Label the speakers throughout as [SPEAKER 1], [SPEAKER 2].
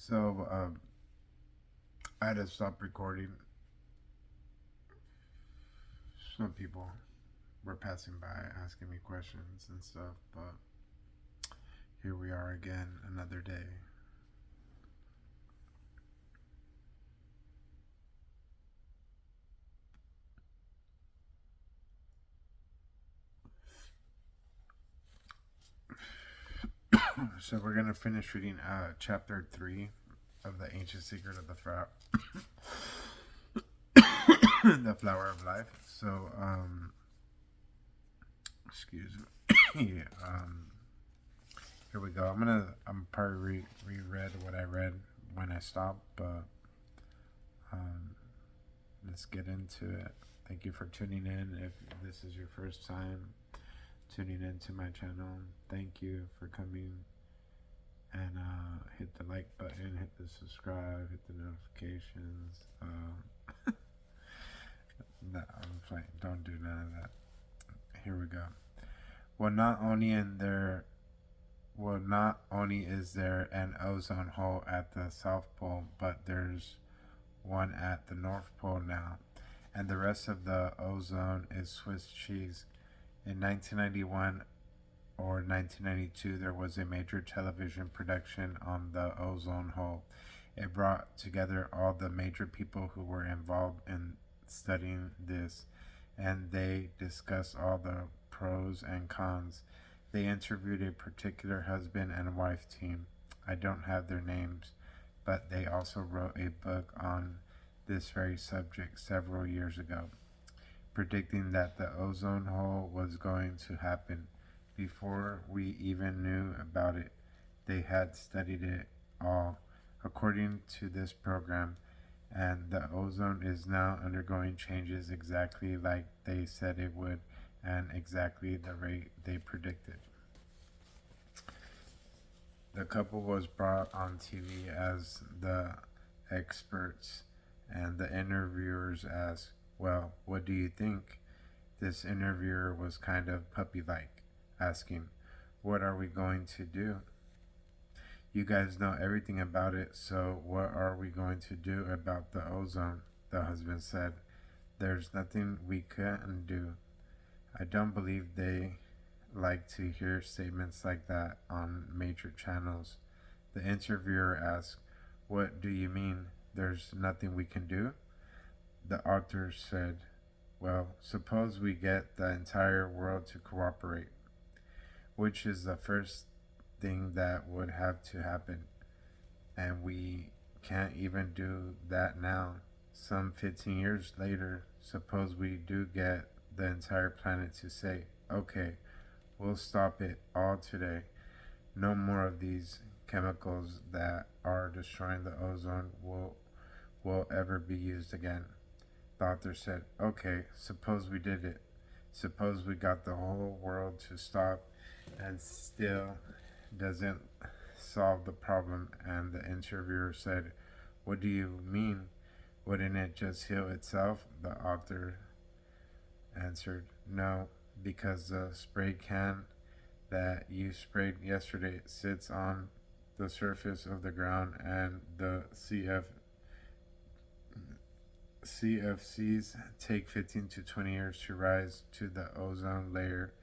[SPEAKER 1] So I had to stop recording. Some people were passing by asking me questions and stuff, but here we are again, another day. So we're gonna finish reading chapter 3 of the ancient secret of the flower of life. So excuse me. Here we go. I'm probably reread what I read when I stopped, but um, let's get into it. Thank you for tuning in. If this is your first time tuning into my channel, thank you for coming. And hit the like button, hit the subscribe, hit the notifications. No, I'm playing. Don't do none of that. Here we go. Well, not only is there an ozone hole at the South Pole, but there's one at the North Pole now, and the rest of the ozone is Swiss cheese. In 1991 or 1992, there was a major television production on the ozone hole. It brought together all the major people who were involved in studying this, and they discussed all the pros and cons. They interviewed a particular husband and wife team. I don't have their names, but they also wrote a book on this very subject several years ago, predicting that the ozone hole was going to happen. Before we even knew about it, they had studied it all according to this program, and the ozone is now undergoing changes exactly like they said it would and exactly the rate they predicted. The couple was brought on TV as the experts, and the interviewers asked, "Well, what do you think?" This interviewer was kind of puppy like, asking, "What are we going to do? You guys know everything about it, so what are we going to do about the ozone?" The husband said, "There's nothing we can do." I don't believe they like to hear statements like that on major channels. The interviewer asked, "What do you mean, there's nothing we can do?" The author said, "Well, suppose we get the entire world to cooperate, which is the first thing that would have to happen. And we can't even do that now. Some 15 years later, suppose we do get the entire planet to say, okay, we'll stop it all today. No more of these chemicals that are destroying the ozone will ever be used again." The author said, "Okay, suppose we did it. Suppose we got the whole world to stop and still doesn't solve the problem." And the interviewer said, "What do you mean? Wouldn't it just heal itself?" The author answered, "No, because the spray can that you sprayed yesterday sits on the surface of the ground, and the CFCs take 15 to 20 years to rise to the ozone layer.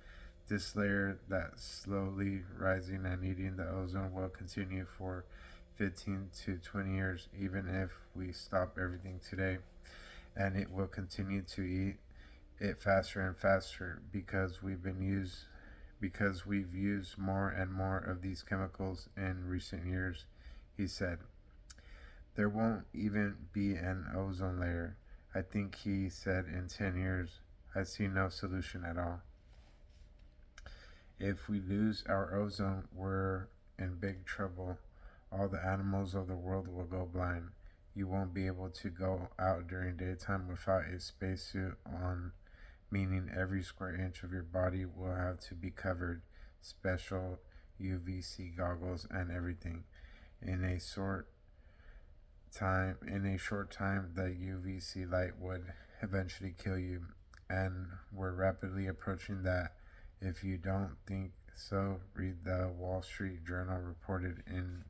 [SPEAKER 1] This layer that's slowly rising and eating the ozone will continue for 15 to 20 years, even if we stop everything today. And it will continue to eat it faster and faster because we've used more and more of these chemicals in recent years," he said. "There won't even be an ozone layer. I think," he said, "in 10 years. I see no solution at all. If we lose our ozone, we're in big trouble. All the animals of the world will go blind. You won't be able to go out during daytime without a spacesuit on, meaning every square inch of your body will have to be covered, special UVC goggles and everything. In a short time, the UVC light would eventually kill you, and we're rapidly approaching that. If you don't think So read the Wall Street Journal reported in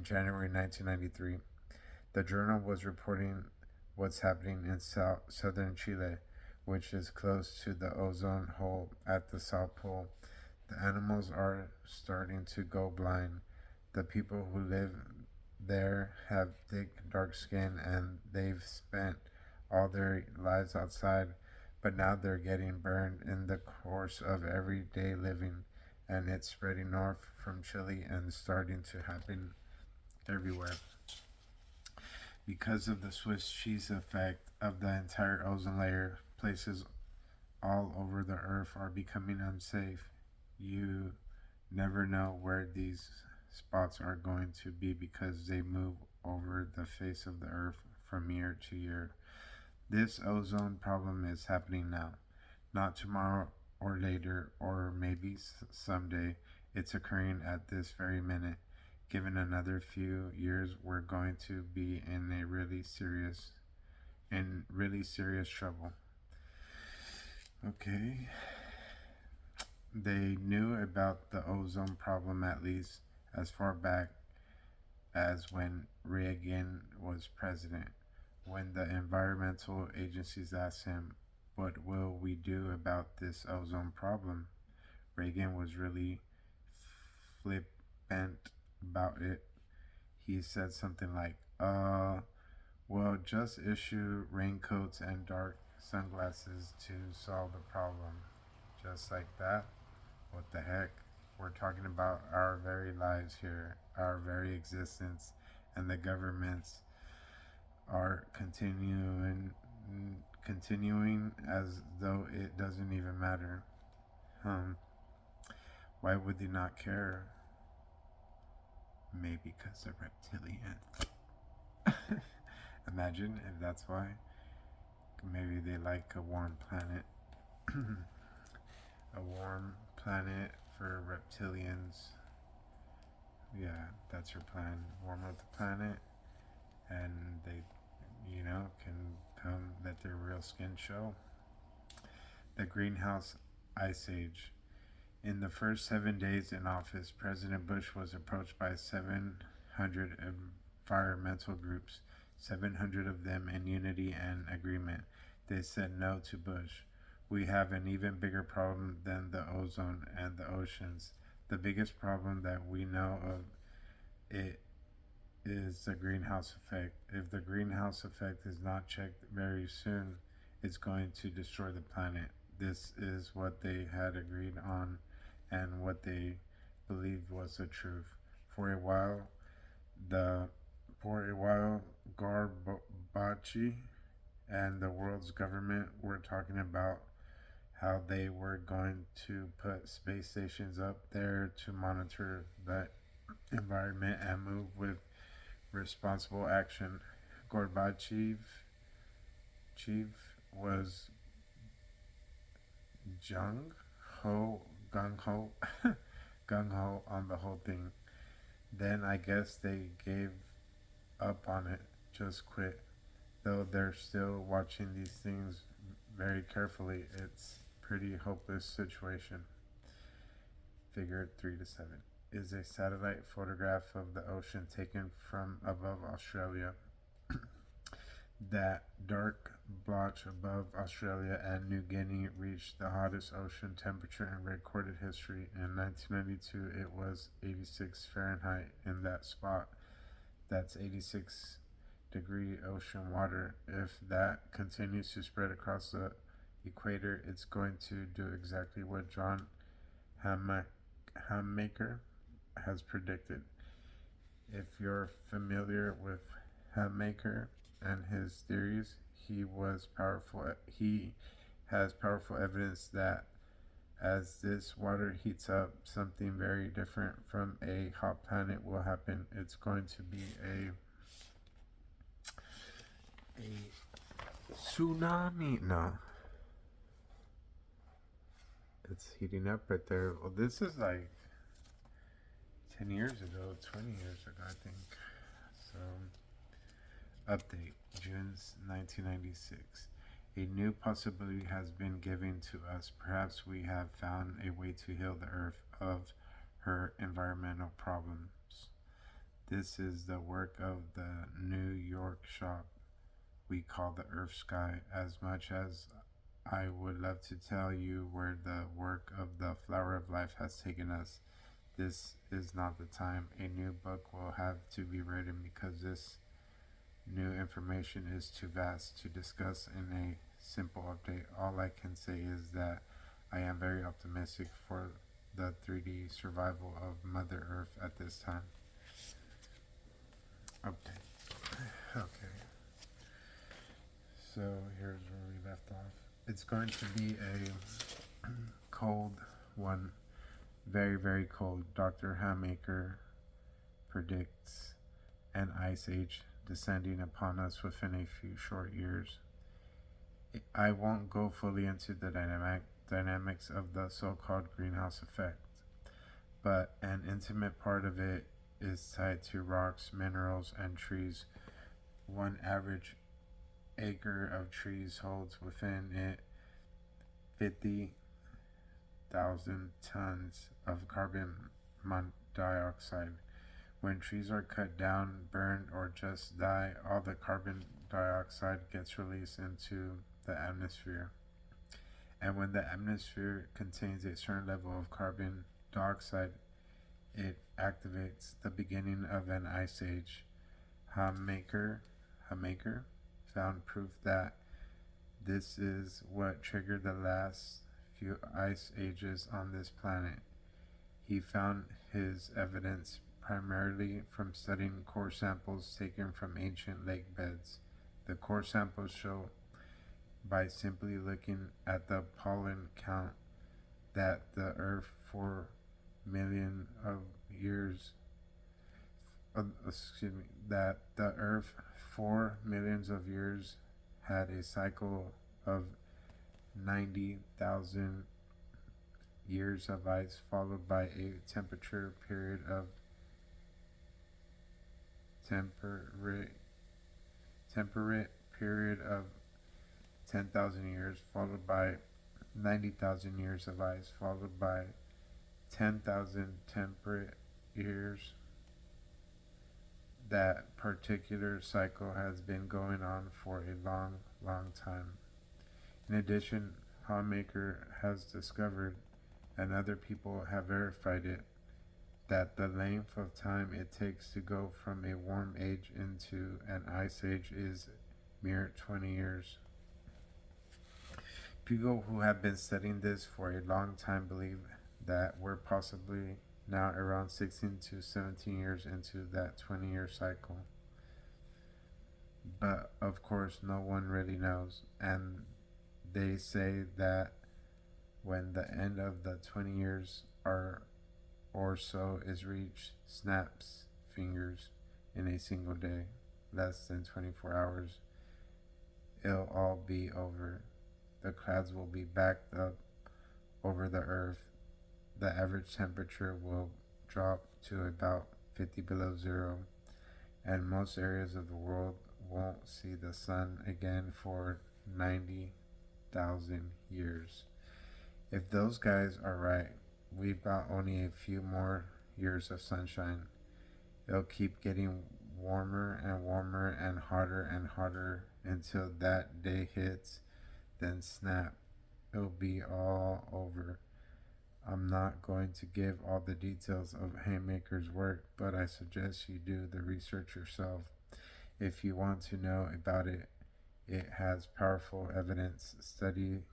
[SPEAKER 1] January 1993. The journal was reporting what's happening in southern Chile, which is close to the ozone hole at the South Pole. The animals are starting to go blind. The people who live there have thick, dark skin and they've spent all their lives outside, but now they're getting burned in the course of everyday living, and it's spreading north from Chile and starting to happen everywhere. Because of the Swiss cheese effect of the entire ozone layer, places all over the earth are becoming unsafe. You never know where these spots are going to be because they move over the face of the earth from year to year. This ozone problem is happening now, not tomorrow or later or maybe someday. It's occurring at this very minute. Given another few years, we're going to be in really serious trouble. Okay. They knew about the ozone problem at least as far back as when Reagan was president. When the environmental agencies asked him, "What will we do about this ozone problem?" Reagan was really flippant about it. He said something like, well, just issue raincoats and dark sunglasses to solve the problem." Just like that? What the heck? We're talking about our very lives here, our very existence, and the governments are continuing as though it doesn't even matter. Why would they not care? Maybe because they're reptilian. Imagine if that's why. Maybe they like a warm planet. A warm planet for reptilians. Yeah, that's your plan. Warm up the planet, and they, can come let their real skin show. The greenhouse ice age. In the first 7 days in office, President Bush was approached by 700 environmental groups, 700 of them in unity and agreement. They said no to Bush. We have an even bigger problem than the ozone and the oceans. The biggest problem that we know of it is the greenhouse effect. If the greenhouse effect is not checked very soon, it's going to destroy the planet. This is what they had agreed on and what they believed was the truth. For a while, Gorbachev and the world's government were talking about how they were going to put space stations up there to monitor the environment and move with responsible action. Gorbachev was gung ho, gung ho on the whole thing. Then I guess they gave up on it, just quit. Though they're still watching these things very carefully, it's pretty hopeless situation. Figure 3 to 7 is a satellite photograph of the ocean taken from above Australia. That dark blotch above Australia and New Guinea reached the hottest ocean temperature in recorded history. In 1992, it was 86 Fahrenheit in that spot. That's 86-degree ocean water. If that continues to spread across the equator, it's going to do exactly what John Hammaker has predicted. If you're familiar with Hammaker and his theories, he has powerful evidence that as this water heats up, something very different from a hot planet will happen. It's going to be a tsunami. No, it's heating up right there. Well, this is like 10 years ago, 20 years ago, I think. So, update June 1996. A new possibility has been given to us. Perhaps we have found a way to heal the earth of her environmental problems. This is the work of the New York shop we call the Earth Sky. As much as I would love to tell you where the work of the Flower of Life has taken us, this is not the time. A new book will have to be written because this new information is too vast to discuss in a simple update. All I can say is that I am very optimistic for the 3D survival of Mother Earth at this time. Okay. So here's where we left off. It's going to be a cold one. Very, very cold. Dr. Hamaker predicts an ice age descending upon us within a few short years. I won't go fully into the dynamics of the so-called greenhouse effect, but an intimate part of it is tied to rocks, minerals, and trees. One average acre of trees holds within it 50,000 tons of carbon dioxide. When trees are cut down, burned, or just die, all the carbon dioxide gets released into the atmosphere. And when the atmosphere contains a certain level of carbon dioxide, it activates the beginning of an ice age. Hamaker found proof that this is what triggered the last few ice ages on this planet. He found his evidence primarily from studying core samples taken from ancient lake beds. The core samples show, by simply looking at the pollen count, that the Earth 4 million of years that the Earth 4 millions of years had a cycle of 90,000 years of ice, followed by a temperate period of 10,000 years, followed by 90,000 years of ice, followed by 10,000 temperate years. That particular cycle has been going on for a long, long time. In addition, Hamaker has discovered, and other people have verified it, that the length of time it takes to go from a warm age into an ice age is mere 20 years. People who have been studying this for a long time believe that we're possibly now around 16 to 17 years into that 20-year cycle. But of course, no one really knows, and they say that when the end of the 20 years or so is reached, snaps fingers in a single day, less than 24 hours, it'll all be over. The clouds will be backed up over the earth. The average temperature will drop to about 50 below zero, and most areas of the world won't see the sun again for 90,000 years. If those guys are right, we've got only a few more years of sunshine. It'll keep getting warmer and warmer and hotter until that day hits, then snap. It'll be all over. I'm not going to give all the details of Haymaker's work, but I suggest you do the research yourself. If you want to know about it, it has powerful evidence. Study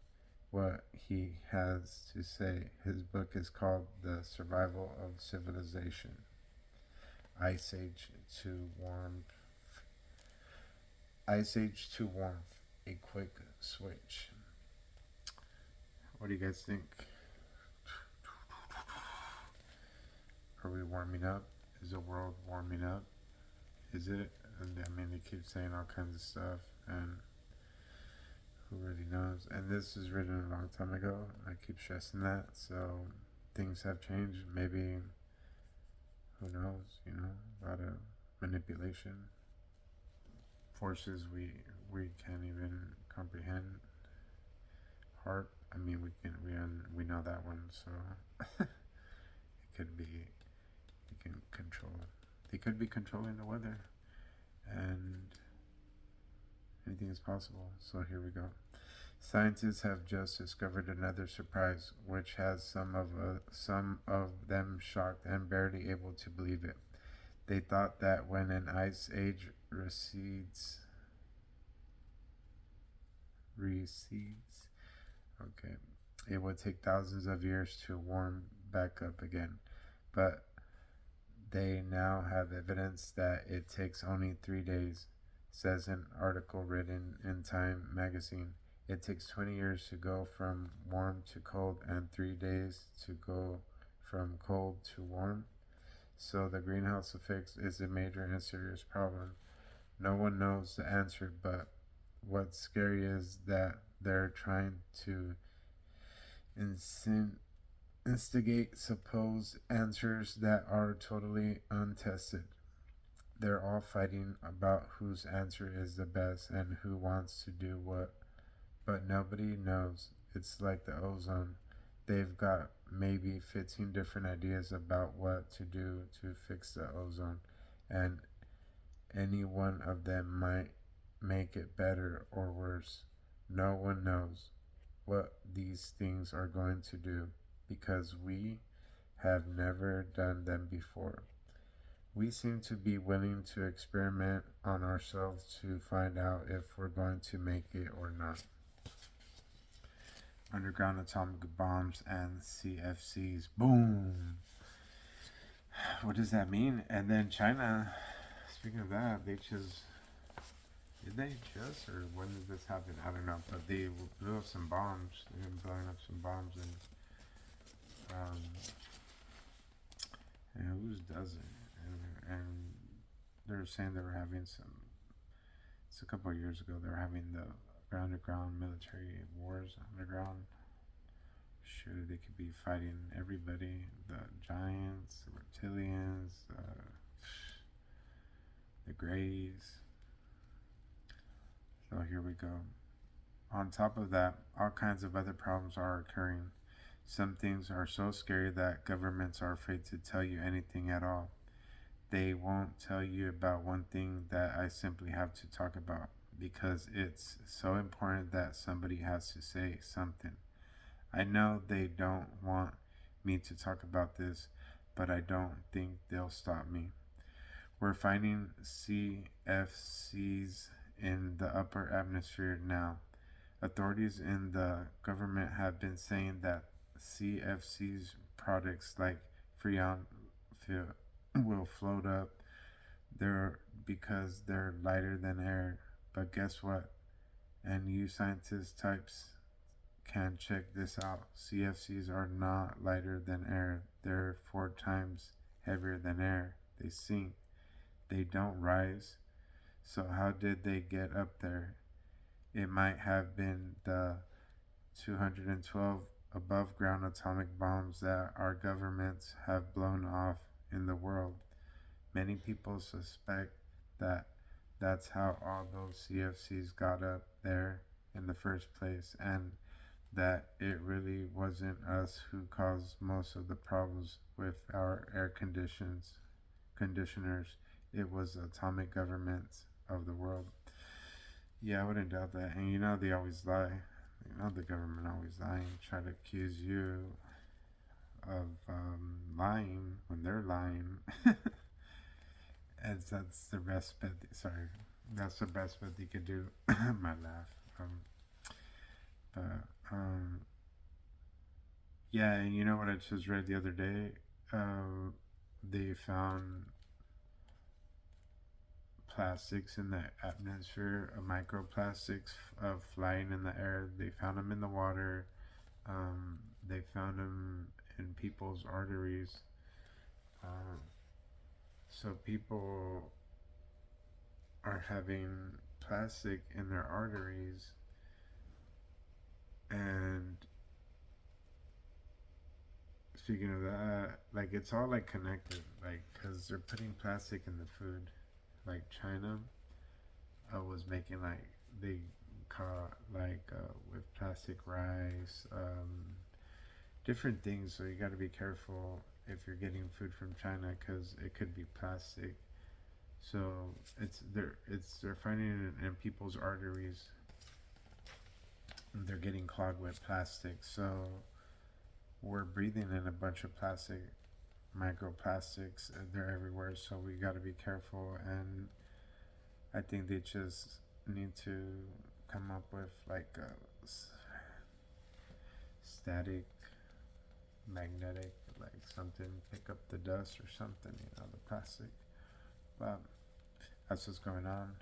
[SPEAKER 1] what he has to say. His book is called The Survival of Civilization. Ice Age to Warmth. Ice Age to Warmth. A quick switch. What do you guys think? Are we warming up? Is the world warming up? Is it? And I mean, they keep saying all kinds of stuff, and who really knows? And this is written a long time ago. I keep stressing that. So things have changed. Maybe, who knows? A lot of manipulation, forces we can't even comprehend. heart. I mean, we know that one, so it could be you can control. They could be controlling the weather, and anything is possible. So here we go. Scientists have just discovered another surprise, which has some of them shocked and barely able to believe it. They thought that when an ice age recedes, okay, it would take thousands of years to warm back up again. But they now have evidence that it takes only 3 days, says an article written in Time magazine. It takes 20 years to go from warm to cold and 3 days to go from cold to warm. So the greenhouse effect is a major and serious problem. No one knows the answer, but what's scary is that they're trying to instigate supposed answers that are totally untested. They're all fighting about whose answer is the best and who wants to do what, but nobody knows. It's like the ozone. They've got maybe 15 different ideas about what to do to fix the ozone, and any one of them might make it better or worse. No one knows what these things are going to do because we have never done them before. We seem to be willing to experiment on ourselves to find out if we're going to make it or not. Underground atomic bombs and CFCs. Boom! What does that mean? And then China, speaking of that, did they just, or when did this happen? I don't know, but they blew up some bombs. They've been blowing up some bombs, and who doesn't? And they're saying they were having some. It's a couple of years ago. They were having the underground military wars underground. Sure, they could be fighting everybody: the giants, the reptilians, the greys. So here we go. On top of that, all kinds of other problems are occurring. Some things are so scary that governments are afraid to tell you anything at all. They won't tell you about one thing that I simply have to talk about because it's so important that somebody has to say something. I know they don't want me to talk about this, but I don't think they'll stop me. We're finding CFCs in the upper atmosphere now. Authorities in the government have been saying that CFCs products like Freon will float up there because they're lighter than air. But guess what? And you scientist types can check this out. CFCs are not lighter than air. They're 4 times heavier than air. They sink. They don't rise. So how did they get up there? It might have been the 212 above ground atomic bombs that our governments have blown off in the world. Many people suspect that that's how all those CFCs got up there in the first place, and that it really wasn't us who caused most of the problems with our air conditioners. It was the atomic governments of the world. Yeah, I wouldn't doubt that. And you know they always lie. You know the government always lying, try to accuse you of lying when they're lying. As that's the best bet. Sorry, that's the best bet they could do. My laugh. But yeah, and you know what I just read the other day? They found plastics in the atmosphere, microplastics flying in the air. They found them in the water. They found them in people's arteries. So people are having plastic in their arteries, and speaking of that, like it's all like connected, like because they're putting plastic in the food. Like China was making like they caught like with plastic rice, different things. So you got to be careful if you're getting food from China because it could be plastic. So they're finding it in people's arteries. And they're getting clogged with plastic. So we're breathing in a bunch of plastic, microplastics, and they're everywhere. So we got to be careful. And I think they just need to come up with like a static, magnetic, like something pick up the dust or something, the plastic. But that's what's going on.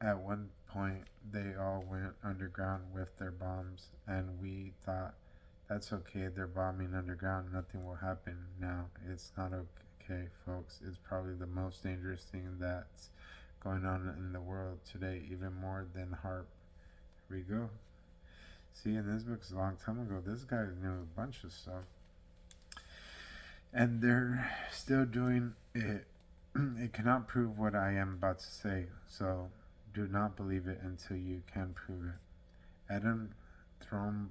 [SPEAKER 1] At one point, they all went underground with their bombs, and we thought that's okay, they're bombing underground, nothing will happen. Now, it's not okay, folks. It's probably the most dangerous thing that's going on in the world today, even more than HARP. Here we go. See, in this book's a long time ago, this guy knew a bunch of stuff. And they're still doing it. It cannot prove what I am about to say, so do not believe it until you can prove it. Adam Thromboli,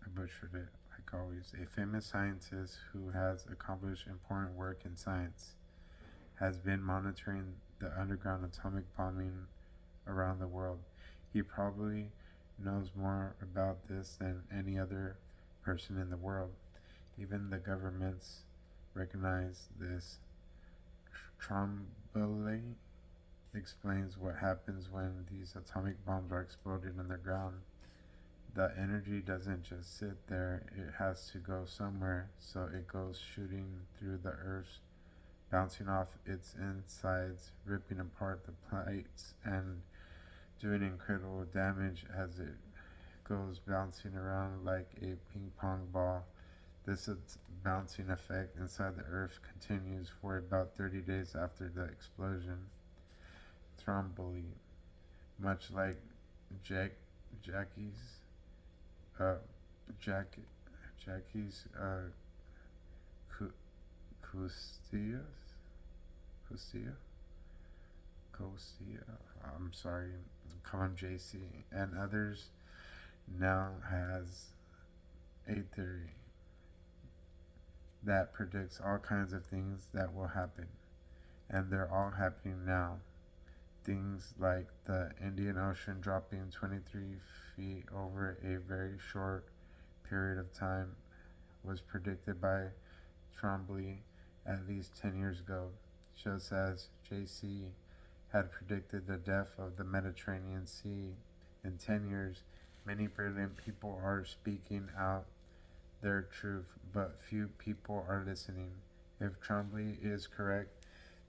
[SPEAKER 1] I butchered it like always, a famous scientist who has accomplished important work in science, has been monitoring the underground atomic bombing around the world. He probably knows more about this than any other person in the world. Even the governments recognize this. Tromboli explains what happens when these atomic bombs are exploded underground. The energy doesn't just sit there, it has to go somewhere, so it goes shooting through the earth, bouncing off its insides, ripping apart the plates, and doing incredible damage as it goes bouncing around like a ping pong ball. This bouncing effect inside the earth continues for about 30 days after the explosion. Thromboli, much like Jackie's Costia, I'm sorry, call him JC, and others, now has a theory that predicts all kinds of things that will happen, and they're all happening now. Things like the Indian Ocean dropping 23 feet over a very short period of time was predicted by Trombley at least 10 years ago, just as JC had predicted the depth of the Mediterranean Sea in 10 years. Many brilliant people are speaking out their truth, but few people are listening. If Trombley is correct,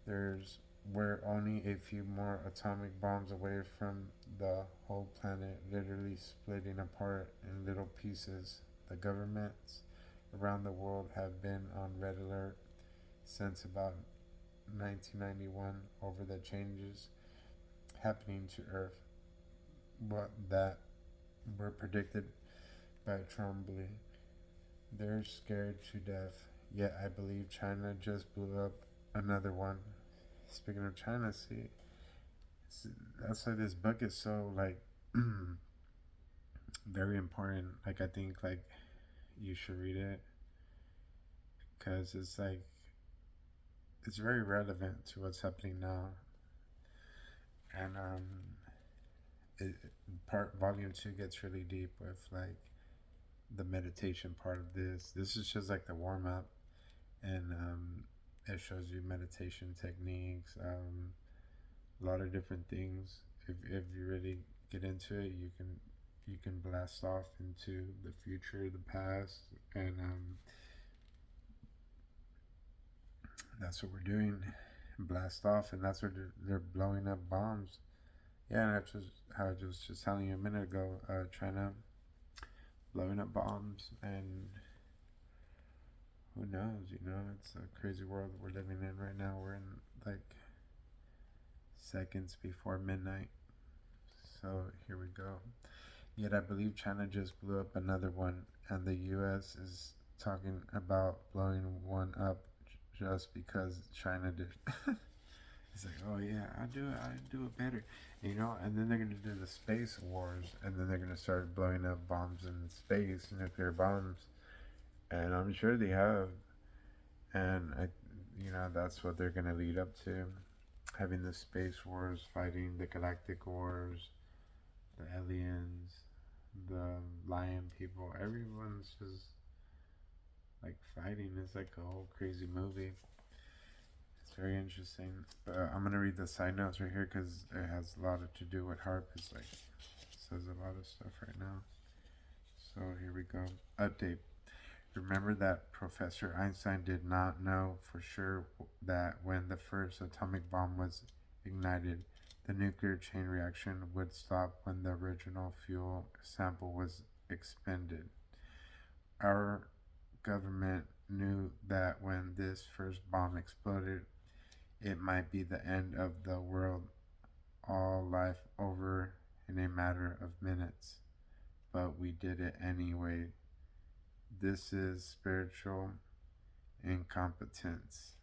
[SPEAKER 1] we're only a few more atomic bombs away from the whole planet literally splitting apart in little pieces. The governments around the world have been on red alert since about 1991 over the changes happening to Earth, but that were predicted by Trombley. They're scared to death, yet I believe China just blew up another one. Speaking of China, see, that's why this book is so like very important. Like I think like you should read it because it's like it's very relevant to what's happening now. And part volume 2 gets really deep with like the meditation part of this. This is just like the warm up, and it shows you meditation techniques, a lot of different things. If you really get into it, you can blast off into the future, the past, and that's what we're doing. Blast off, and that's where they're blowing up bombs. Yeah, and that's just how I was just telling you a minute ago. China blowing up bombs, and who knows? It's a crazy world we're living in right now. We're in like seconds before midnight. So here we go. Yet I believe China just blew up another one, and the U.S. is talking about blowing one up just because China did. He's like, oh yeah, I do it better, you know. And then they're gonna do the space wars, and then they're gonna start blowing up bombs in space, nuclear bombs, and I'm sure they have, and that's what they're gonna lead up to, having the space wars, fighting the galactic wars, the aliens, the lion people. Everyone's just like fighting. It's like a whole crazy movie. It's very interesting. But I'm gonna read the side notes right here because it has a lot to do with harp. It's like it says a lot of stuff right now. So here we go. Update. Remember that Professor Einstein did not know for sure that when the first atomic bomb was ignited, the nuclear chain reaction would stop when the original fuel sample was expended. Our government knew that when this first bomb exploded, it might be the end of the world, all life over in a matter of minutes. But we did it anyway. This is spiritual incompetence.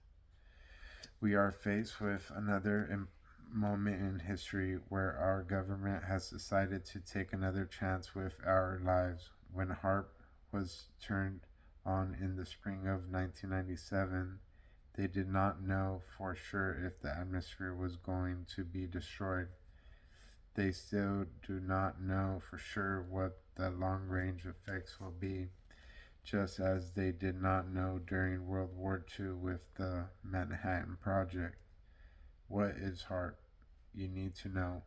[SPEAKER 1] We are faced with another moment in history where our government has decided to take another chance with our lives. When HARP was turned on in the spring of 1997, they did not know for sure if the atmosphere was going to be destroyed. They still do not know for sure what the long range effects will be, just as they did not know during World War II with the Manhattan Project. What is HARP? You need to know.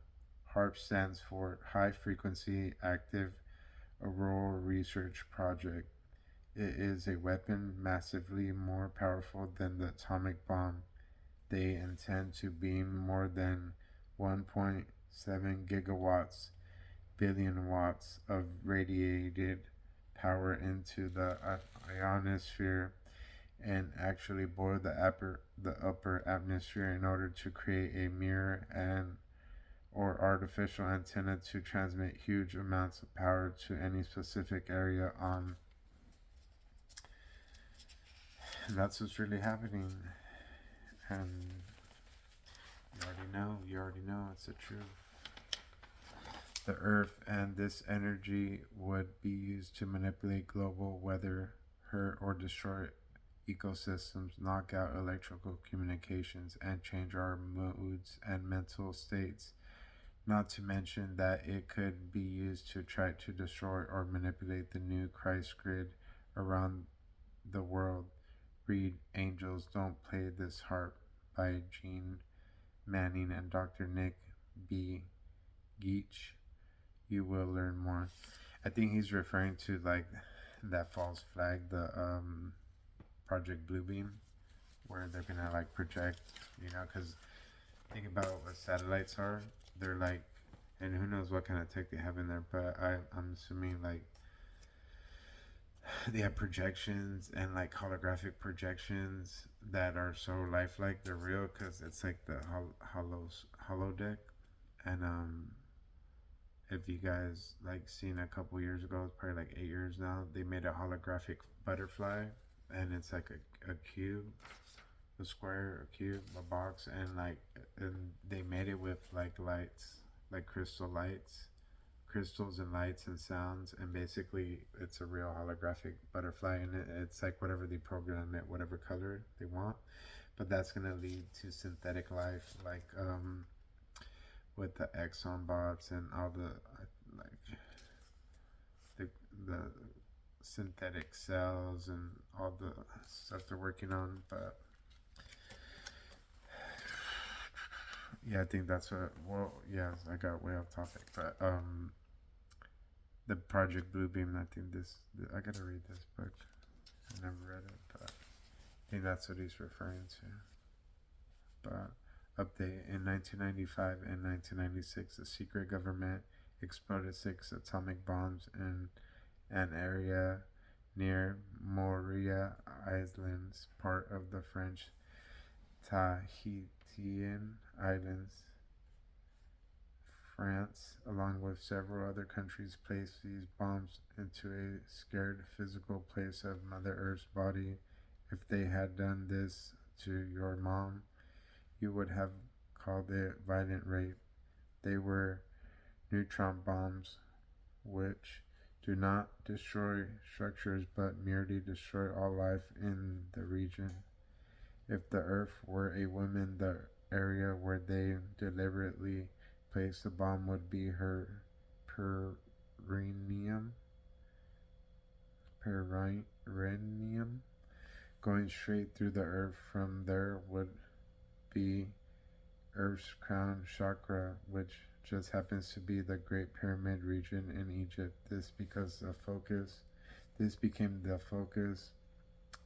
[SPEAKER 1] HARP stands for High Frequency Active Auroral Research Project. It is a weapon massively more powerful than the atomic bomb. They intend to beam more than 1.7 gigawatts billion watts of radiated power into the ionosphere and actually boil the upper atmosphere in order to create a mirror and or artificial antenna to transmit huge amounts of power to any specific area on. And that's what's really happening. And you already know it's the truth. The earth and this energy would be used to manipulate global weather, hurt or destroy ecosystems, knock out electrical communications, and change our moods and mental states. Not to mention that it could be used to try to destroy or manipulate the new Christ grid around the world. Read Angels Don't Play This Harp by Gene Manning and Dr. Nick B. Geach. You will learn more. I think he's referring to like that false flag, the Project Bluebeam, where they're gonna like project, because think about what satellites are. They're like, and who knows what kind of tech they have in there, but I'm assuming like they have projections and like holographic projections that are so lifelike. They're real because it's like the holodeck, and if you guys like seen a couple years ago, it's probably like 8 years now, they made a holographic butterfly, and it's like a cube, a square, a cube, a box, and they made it with like lights, like crystals and lights and sounds, and basically it's a real holographic butterfly, and it's like whatever they program it, whatever color they want, but that's gonna lead to synthetic life, like with the exon bots and all the like the synthetic cells and all the stuff they're working on. But yeah, I think that's what. Well, yeah, I got way off topic, but the Project Bluebeam. I think I gotta read this book. I never read it, but I think that's what he's referring to. But update: in 1995 and 1996, the secret government exploded 6 atomic bombs in an area near Moria Islands, part of the French Tahitian Islands. France, along with several other countries, placed these bombs into a scared physical place of Mother Earth's body. If they had done this to your mom, you would have called it violent rape. They were neutron bombs, which do not destroy structures but merely destroy all life in the region. If the Earth were a woman, the area where they deliberately placed the bomb would be her perineum. Perineum. Going straight through the Earth from there would be Earth's crown chakra, which just happens to be the Great Pyramid region in Egypt. This became the focus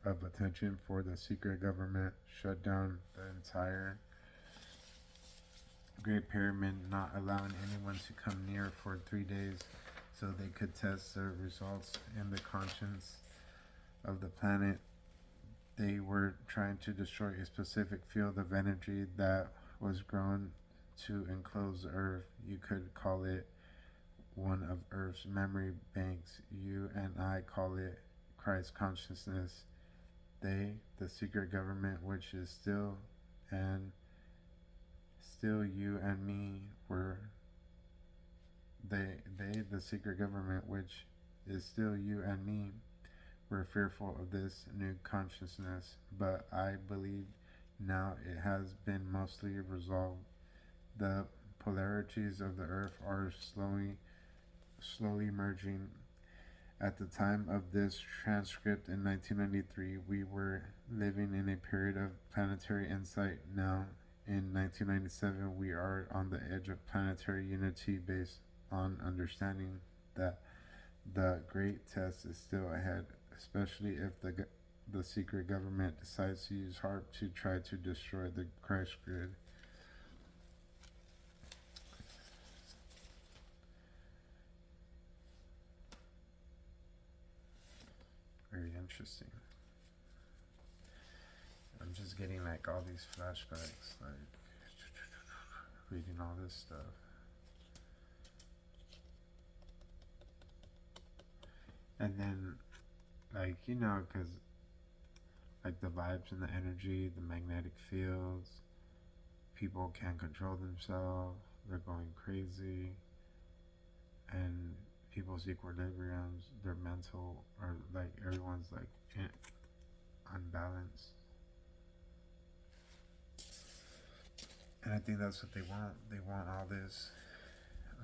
[SPEAKER 1] of attention for the secret government, shut down the entire Great Pyramid, not allowing anyone to come near for 3 days so they could test the results in the conscience of the planet. They were trying to destroy a specific field of energy that was grown to enclose the Earth. You could call it one of Earth's memory banks. You and I call it Christ consciousness. They, the secret government, which is still you and me, the secret government, which is still you and me, were fearful of this new consciousness, but I believe now it has been mostly resolved. The polarities of the Earth are slowly merging. At the time of this transcript in 1993, we were living in a period of planetary insight. Now, in 1997, we are on the edge of planetary unity based on understanding that the great test is still ahead, especially if the secret government decides to use HARP to try to destroy the Christ grid. Very interesting. I'm just getting like all these flashbacks, like reading all this stuff. And then, like, because like the vibes and the energy, the magnetic fields, people can't control themselves, they're going crazy, and people's equilibriums, their mental, or like everyone's like unbalanced. And I think that's what they want. They want all this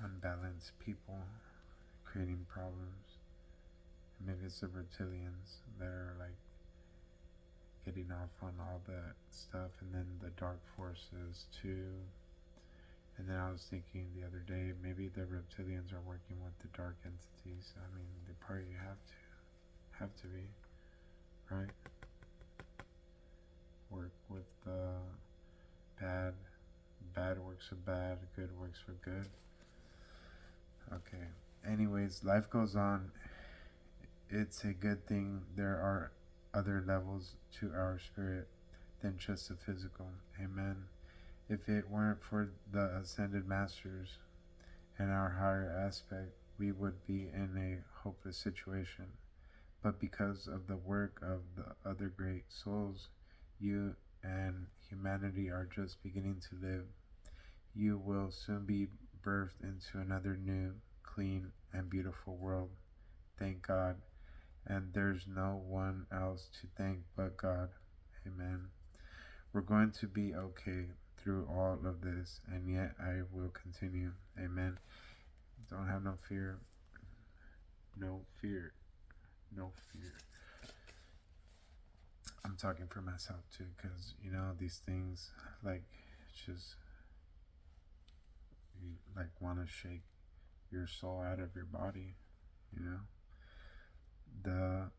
[SPEAKER 1] unbalanced people creating problems. And maybe it's the reptilians that are like getting off on all that stuff, and then the dark forces too. And then I was thinking the other day, maybe the reptilians are working with the dark entities. I mean, they probably have to be, right? Work with the bad works for bad, good works for good. Okay. Anyways, life goes on. It's a good thing there are other levels to our spirit than just the physical. Amen. If it weren't for the ascended masters and our higher aspect, we would be in a hopeless situation. But because of the work of the other great souls, you and humanity are just beginning to live. You will soon be birthed into another new, clean, and beautiful world. Thank God. And there's no one else to thank but God. Amen. We're going to be okay through all of this, and yet I will continue. Amen. Don't have no fear. No fear. No fear. I'm talking for myself too, because these things, like, just you like want to shake your soul out of your body. The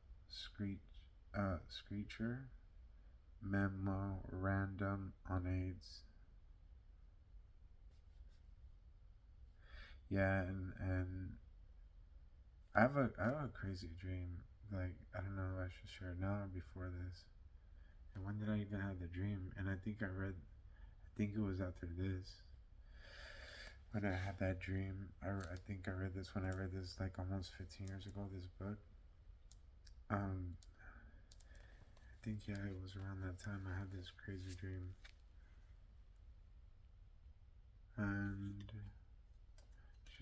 [SPEAKER 1] Screecher Memorandum on AIDS. Yeah, and I have a crazy dream. Like, I don't know if I should share it now or before this. And when did I even have the dream? And I think it was after this. When I had that dream, I think I read this when I read this like almost 15 years ago, this book. I think, yeah, it was around that time I had this crazy dream.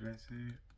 [SPEAKER 1] should I say?